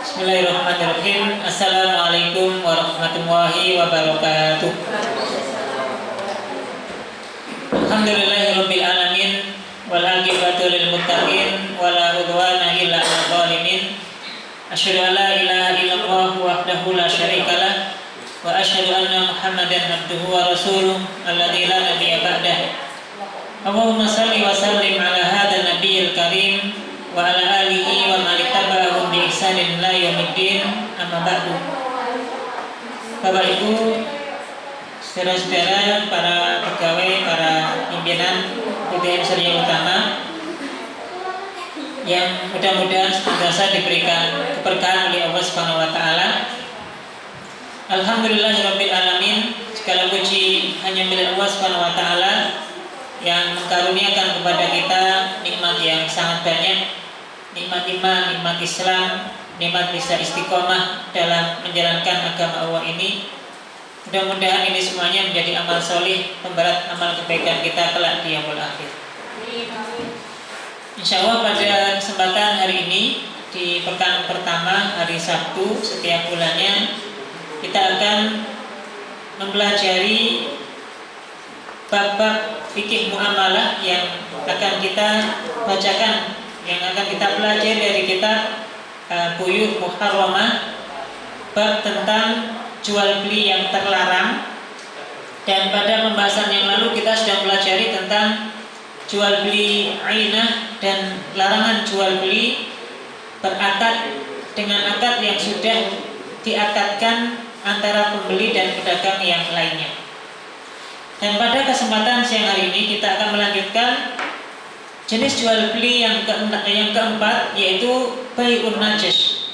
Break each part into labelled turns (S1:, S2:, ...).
S1: Bismillahirrahmanirrahim. Assalamualaikum warahmatullahi wabarakatuh. Alhamdulillahirabbil alamin wal aqibatu lil muttaqin wala udwana illa 'alal zalimin. Asyhadu an la ilaha illallah wahdahu la syarikalah wa asyhadu anna Muhammadan abduhu wa rasuluh alladzi la nabiyya ba'dah. Allahumma shalli wa sallim ala hadzal nabiyil karim wa ala alihi wa man ittaba'ahum bi ihsanin ila yaumiddin, amma ba'du. Bapak Ibu, saudara-saudara, para pegawai, para pimpinan PTN Syariah Utama yang mudah-mudahan senantiasa diberikan keberkahan oleh Allah Subhanahu wa taala. Alhamdulillahirabbil alamin. Segala puji hanya milik Allah Subhanahu wa taala yang mengaruniakan kepada kita nikmat yang sangat banyak, nikmat iman, nikmat Islam, nikmat bisa istiqomah dalam menjalankan agama Allah ini. Mudah-mudahan ini semuanya menjadi amal solih, pemberat amal kebaikan kita kelak di yaumul akhir. Insya Allah pada kesempatan hari ini di pekan pertama hari Sabtu setiap bulannya kita akan mempelajari bab-bab fikih muamalah yang akan kita bacakan, yang akan kita pelajari dari kitab Buyuh Muharramah, bab tentang jual beli yang terlarang. Dan pada pembahasan yang lalu kita sudah pelajari tentang jual beli ainah dan larangan jual beli berakad dengan akad yang sudah diakadkan antara pembeli dan pedagang yang lainnya. Dan pada kesempatan siang hari ini kita akan melanjutkan jenis jual beli yang keempat, yaitu bai'un najis.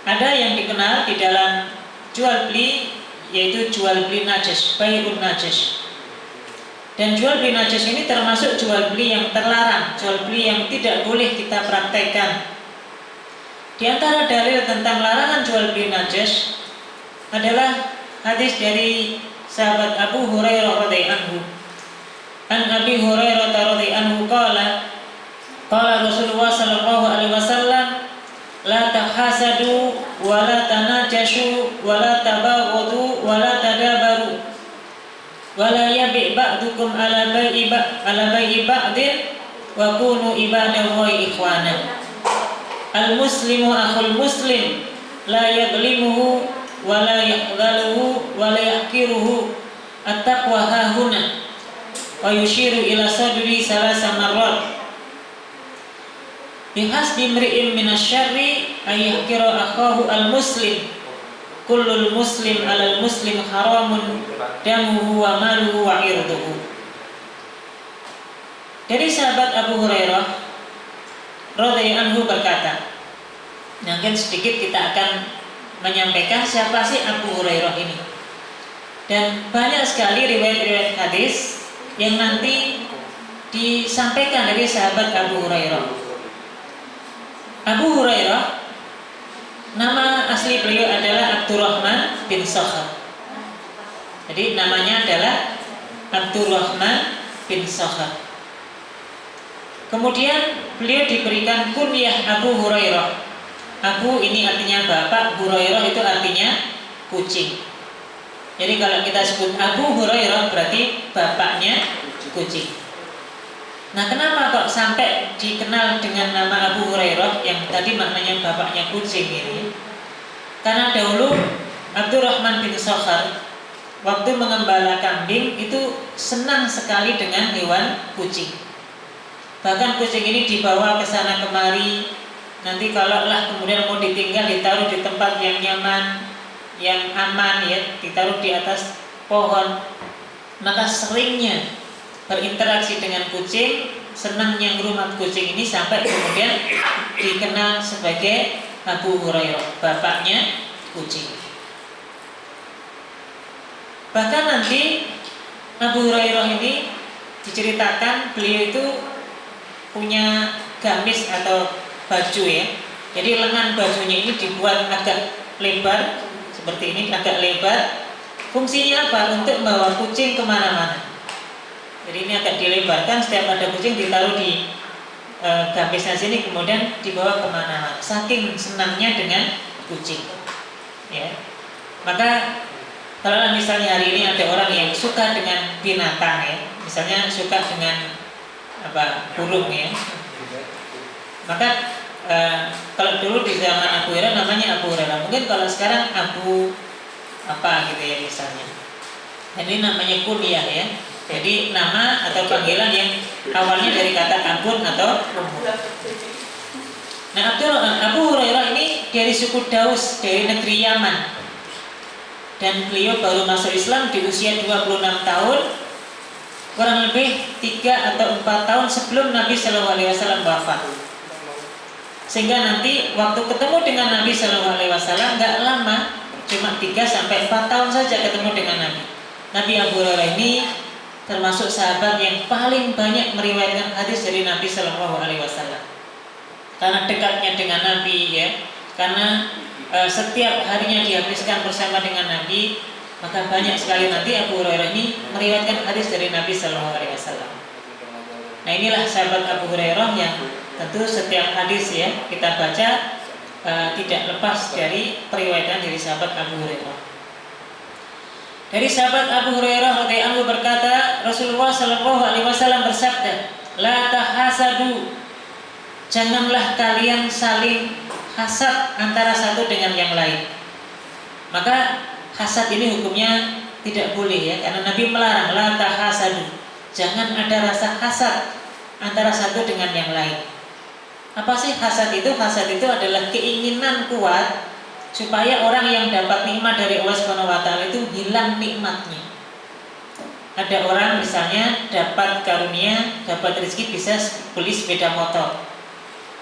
S1: Ada yang dikenal di dalam jual beli yaitu jual beli najis, bai'un najis. Dan jual beli najis ini termasuk jual beli yang terlarang, jual beli yang tidak boleh kita praktekkan. Di antara dalil tentang larangan jual beli najis adalah hadis dari sahabat Abu Hurairah radhiyallahu anhu. An Abi Hurairah radhiyallahu anhu qala Rasulullah sallallahu alaihi wasallam, la tahasadu wa la tanajashu wa la tabaghadu wa la tadabaru wa la yabi' ba'dukum ala bai'i ba'din wa kunu ibadallahi ikhwana. Al muslimu akhul muslim la yadlimuhu wa la yakhdhaluhu wa la yahqiruhu at-taqwa hahuna wa yushiru ila sadri salasa marrat. Bihasbi imri'in minasyarri ay yahqira akhahu al-muslim. Kullul muslim 'alal muslim haramun damuhu wa maluhu wa irduhu. Dari sahabat Abu Hurairah radhiyallahu anhu berkata, mungkin sedikit kita akan menyampaikan siapa sih Abu Hurairah ini. Dan banyak sekali riwayat-riwayat hadis yang nanti disampaikan dari sahabat Abu Hurairah. Abu Hurairah, nama asli beliau adalah Abdurrahman bin Sakhar. Jadi namanya adalah Abdurrahman bin Sakhar. Kemudian beliau diberikan kunyah Abu Hurairah. Abu ini artinya bapak, Hurairah itu artinya kucing. Jadi kalau kita sebut Abu Hurairah berarti bapaknya kucing. Nah, kenapa kok sampai dikenal dengan nama Abu Hurairah yang tadi maknanya bapaknya kucing ini? Karena dahulu Abdurrahman bin Sakhar waktu mengembala kambing itu senang sekali dengan hewan kucing. Bahkan kucing ini dibawa ke sana kemari. Nanti kalau lah kemudian mau ditinggal, ditaruh di tempat yang nyaman, yang aman, ya, ditaruh di atas pohon. Maka seringnya berinteraksi dengan kucing, senangnya ngrumat kucing ini sampai kemudian dikenal sebagai Abu Hurairah, bapaknya kucing. Bahkan nanti Abu Hurairah ini diceritakan beliau itu punya gamis atau baju, ya. Jadi lengan bajunya ini dibuat agak lebar seperti ini, agak lebar. Fungsinya apa? Untuk membawa kucing kemana-mana. Jadi ini agak dilebarkan, setiap ada kucing ditaruh di gapisnya sini kemudian dibawa kemana-mana, saking senangnya dengan kucing. Ya, maka kalau misalnya hari ini ada orang yang suka dengan binatang ya, misalnya suka dengan burung ya, maka kalau dulu di zaman Abu Hurairah namanya Abu Hurairah, mungkin kalau sekarang Abu apa gitu ya misalnya. Ini namanya kunyah ya. Jadi nama atau panggilan yang awalnya dari kata abun atau umur. Nah, Abu Hurairah ini dari suku Daus, dari negeri Yaman. Dan beliau baru masuk Islam di usia 26 tahun, kurang lebih 3 atau 4 tahun sebelum Nabi SAW wafat. Sehingga nanti waktu ketemu dengan Nabi SAW nggak lama, cuma 3 sampai 4 tahun saja ketemu dengan Nabi. Nabi Abu Hurairah ini termasuk sahabat yang paling banyak meriwayatkan hadis dari Nabi SAW. Karena dekatnya dengan Nabi ya, karena setiap harinya dihabiskan bersama dengan Nabi, maka banyak sekali nanti Abu Hurairah ini meriwayatkan hadis dari Nabi SAW. Nah, inilah sahabat Abu Hurairah yang tentu setiap hadis ya kita baca tidak lepas dari periwayatan dari sahabat Abu Hurairah. Dari sahabat Abu Hurairah radhiyallahu anhu berkata, Rasulullah SAW bersabda, "La tahasadu, janganlah kalian saling hasad antara satu dengan yang lain." Maka hasad ini hukumnya tidak boleh ya, karena Nabi melarang, la tahasadu, jangan ada rasa hasad antara satu dengan yang lain. Apa sih hasad itu? Hasad itu adalah keinginan kuat supaya orang yang dapat nikmat dari Allah Subhanahu wa taala itu hilang nikmatnya. Ada orang misalnya dapat karunia, dapat rezeki, bisa beli sepeda motor.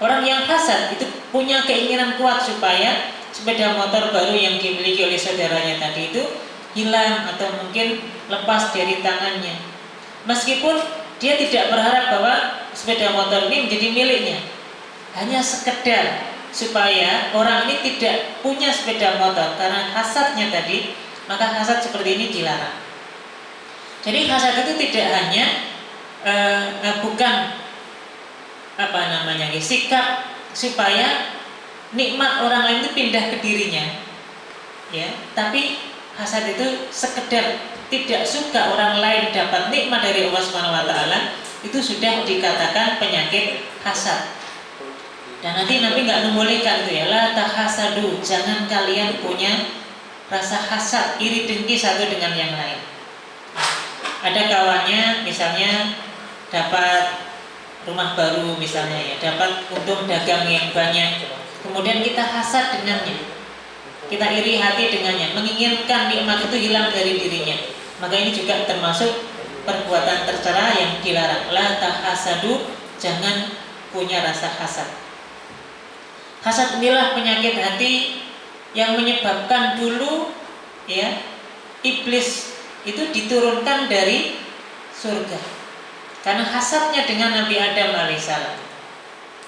S1: Orang yang hasad itu punya keinginan kuat supaya sepeda motor baru yang dimiliki oleh saudaranya tadi itu hilang atau mungkin lepas dari tangannya. Meskipun dia tidak berharap bahwa sepeda motor ini menjadi miliknya, hanya sekedar supaya orang ini tidak punya sepeda motor karena hasadnya tadi, maka hasad seperti ini dilarang. Jadi hasad itu tidak hanya bukan sikap supaya nikmat orang lain itu pindah ke dirinya, ya. Tapi hasad itu sekedar tidak suka orang lain dapat nikmat dari Allah Subhanahu wa taala, itu sudah dikatakan penyakit hasad. Dan nanti Nabi nggak membolehkan itu ya, la tahasadu, jangan kalian punya rasa hasad, iri dengki satu dengan yang lain. Ada kawannya misalnya dapat rumah baru misalnya ya, dapat untung dagang yang banyak, kemudian kita hasad dengannya, kita iri hati dengannya, menginginkan nikmat itu hilang dari dirinya, maka ini juga termasuk perbuatan tercela yang dilarang. La tahasadu, jangan punya rasa hasad. Hasad inilah penyakit hati yang menyebabkan dulu ya iblis itu diturunkan dari surga karena hasadnya dengan Nabi Adam alaihissalam.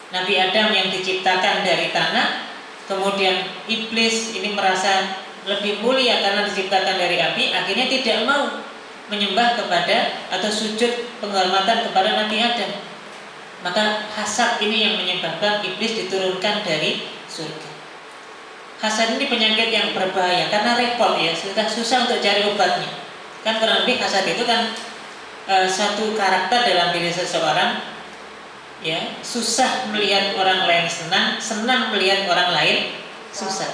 S1: Nabi Adam yang diciptakan dari tanah, kemudian iblis ini merasa lebih mulia karena diciptakan dari api, akhirnya tidak mau menyembah kepada atau sujud penghormatan kepada Nabi Adam. Maka hasad ini yang menyebabkan iblis diturunkan dari surga. Hasad ini penyakit yang berbahaya karena repot ya, susah untuk cari obatnya. Kan kurang lebih hasad itu kan satu karakter dalam diri seseorang ya, susah melihat orang lain senang, senang melihat orang lain susah.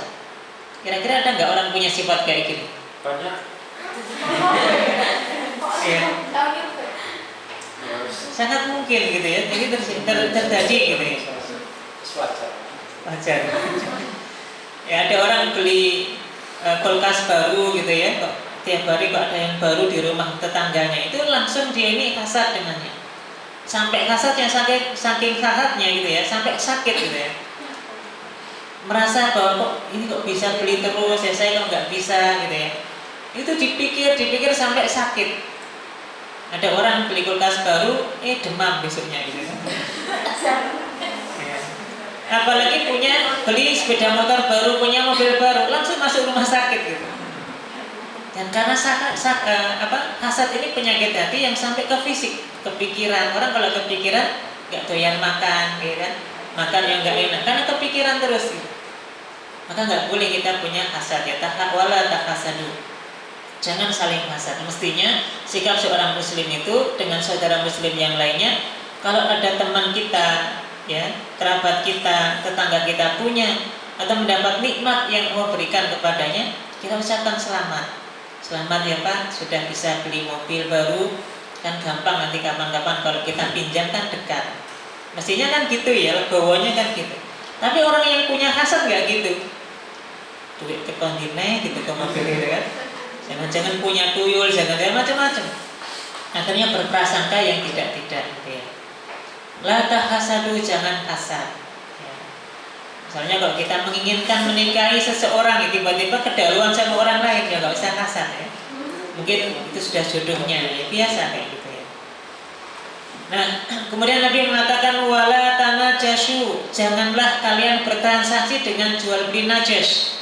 S1: Kira-kira ada nggak orang punya sifat kayak gini?
S2: Banyak.
S1: Ya. Sangat mungkin gitu ya, jadi terjadi gitu ya. Wajar. Ya, ada orang beli kulkas baru gitu ya, kok tiap hari kok ada yang baru di rumah tetangganya, itu langsung dia ini hasad dengannya. Sampai hasadnya saking hasadnya gitu ya, sampai sakit gitu ya. Merasa bahwa kok ini kok bisa beli terus ya, saya kok nggak bisa gitu ya. Itu dipikir sampai sakit. Ada orang beli kulkas baru, demam besoknya gitu. Ya. Apalagi beli sepeda motor baru, punya mobil baru, langsung masuk rumah sakit gitu. Dan karena hasad ini penyakit hati yang sampai ke fisik, ke pikiran. Orang kalau kepikiran nggak doyan makan, ya kan? Makan yang nggak enak karena kepikiran terus. Gitu. Maka nggak boleh kita punya hasad ya, wala tahasadu. Jangan saling hasad. Mestinya sikap seorang muslim itu dengan saudara muslim yang lainnya, kalau ada teman kita, ya, kerabat kita, tetangga kita punya atau mendapat nikmat yang Allah berikan kepadanya, kita ucapkan selamat. Selamat ya Pak, sudah bisa beli mobil baru, kan gampang nanti kapan-kapan kalau kita pinjam kan dekat. Mestinya kan gitu ya, legowonya kan gitu. Tapi orang yang punya hasad nggak gitu. Duit ke kontine gitu ke mobil gitu kan. Jangan-jangan punya tuyul, jangan-jangan macam-macam. Akhirnya berprasangka yang tidak-tidak gitu ya. La tahasadu, jangan hasad. Ya. Misalnya kalau kita menginginkan menikahi seseorang, ya, tiba-tiba kedahuluan sama orang lain, ya nggak usah hasad ya. Mungkin itu sudah jodohnya, ya biasa kayak gitu ya. Nah, kemudian Nabi mengatakan wala tanajashu, janganlah kalian bertransaksi dengan jual beli najas.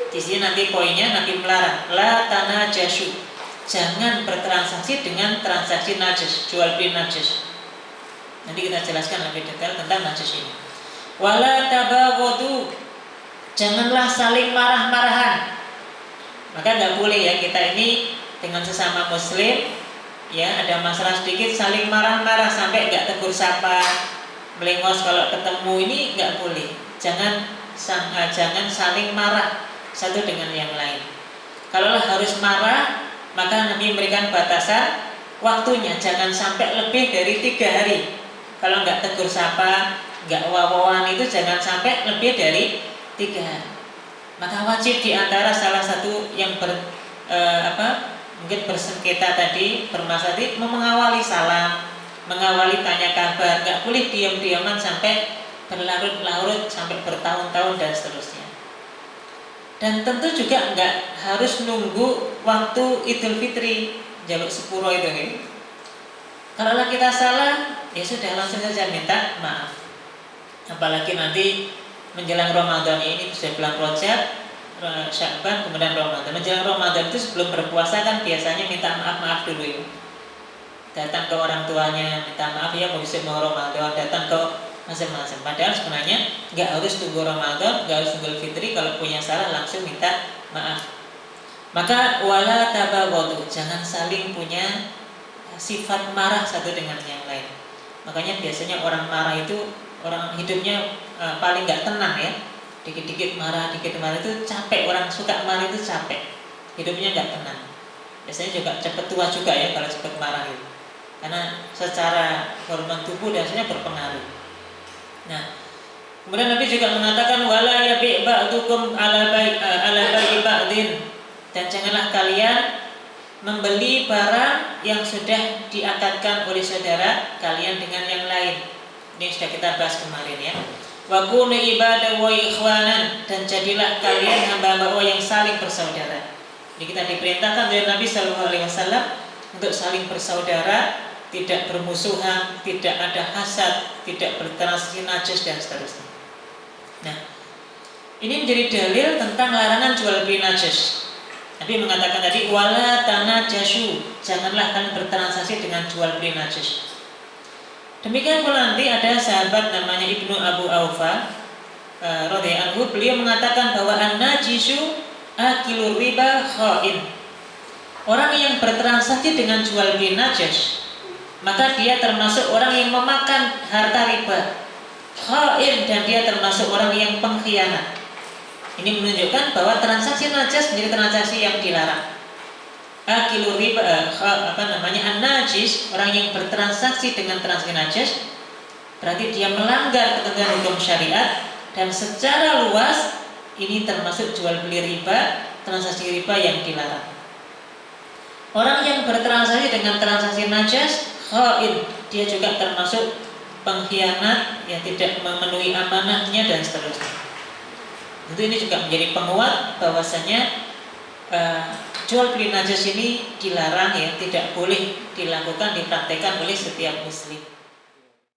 S1: Di sini nanti poinnya Nabi melarang la tanajashu, jangan bertransaksi dengan transaksi najas, jual beli najas. Nanti kita jelaskan lebih detail tentang najas ini. Wala tabaghadu, janganlah saling marah-marahan. Maka nggak boleh ya kita ini dengan sesama muslim, ya ada masalah sedikit saling marah-marah sampai nggak tegur sapa, melengos kalau ketemu, ini nggak boleh. Jangan saling marah satu dengan yang lain. Kalau harus marah, maka Nabi memberikan batasan waktunya, jangan sampai lebih dari 3 hari. Kalau nggak tegur sapa, nggak wawawan itu jangan sampai lebih dari 3 hari. Maka wajib diantara salah satu yang mungkin bersengketa tadi, bermasalah tadi, mengawali salam, mengawali tanya kabar, nggak boleh diam-diaman sampai berlarut-larut sampai bertahun-tahun dan seterusnya. Dan tentu juga nggak harus nunggu waktu Idul Fitri, jaluk sepuro itu ya. Kalau kita salah, ya sudah langsung saja minta maaf. Apalagi nanti menjelang Ramadan ini sudah bulan Rajab, Sya'ban, kemudian Ramadan. Menjelang Ramadan itu sebelum berpuasa kan biasanya minta maaf dulu ya. Datang ke orang tuanya minta maaf ya, mau Ramadan, datang ke macam-macam. Padahal sebenarnya nggak harus tunggu Ramadan, nggak harus tunggu Fitri. Kalau punya salah langsung minta maaf. Maka wala tabaghadu, jangan saling punya sifat marah satu dengan yang lain. Makanya biasanya orang marah itu orang hidupnya paling nggak tenang ya. Dikit-dikit marah itu capek. Orang suka marah itu capek. Hidupnya nggak tenang. Biasanya juga cepat tua juga ya kalau cepat marah itu. Karena secara hormon tubuh biasanya berpengaruh. Nah, kemudian Nabi juga mengatakan wala yabi' ba'dukum ala bai'i ba'din, dan janganlah kalian membeli barang yang sudah diakadkan oleh saudara kalian dengan yang lain. Ini sudah kita bahas kemarin ya. Wa kunu ibadah wa ikhwanan, dan jadilah kalian hamba-hamba Allah yang saling bersaudara. Jadi kita diperintahkan oleh Nabi Shallallahu Alaihi Wasallam untuk saling bersaudara, tidak bermusuhan, tidak ada hasad, tidak bertransaksi najis dan seterusnya. Nah, ini menjadi dalil tentang larangan jual beli najis. Nabi mengatakan tadi wala tanajashu, janganlah kalian bertransaksi dengan jual beli najis. Demikian pula nanti ada sahabat namanya Ibnu Abu Aufa radhiyallahu anhu, beliau mengatakan bahwa an-najishu akilur riba kha'in. Orang yang bertransaksi dengan jual beli najis, maka dia termasuk orang yang memakan harta riba, kha'in, dan dia termasuk orang yang pengkhianat. Ini menunjukkan bahwa transaksi najas menjadi transaksi yang dilarang. Akilur riba, an-najis, orang yang bertransaksi dengan transaksi najas, berarti dia melanggar ketentuan hukum syariat, dan secara luas ini termasuk jual beli riba, transaksi riba yang dilarang. Orang yang bertransaksi dengan transaksi najas, kha'in, dia juga termasuk pengkhianat yang tidak memenuhi amanahnya dan seterusnya. Tentu ini juga menjadi penguat bahwasanya jual beli najas ini dilarang ya, tidak boleh dilakukan, dipraktekkan oleh setiap muslim.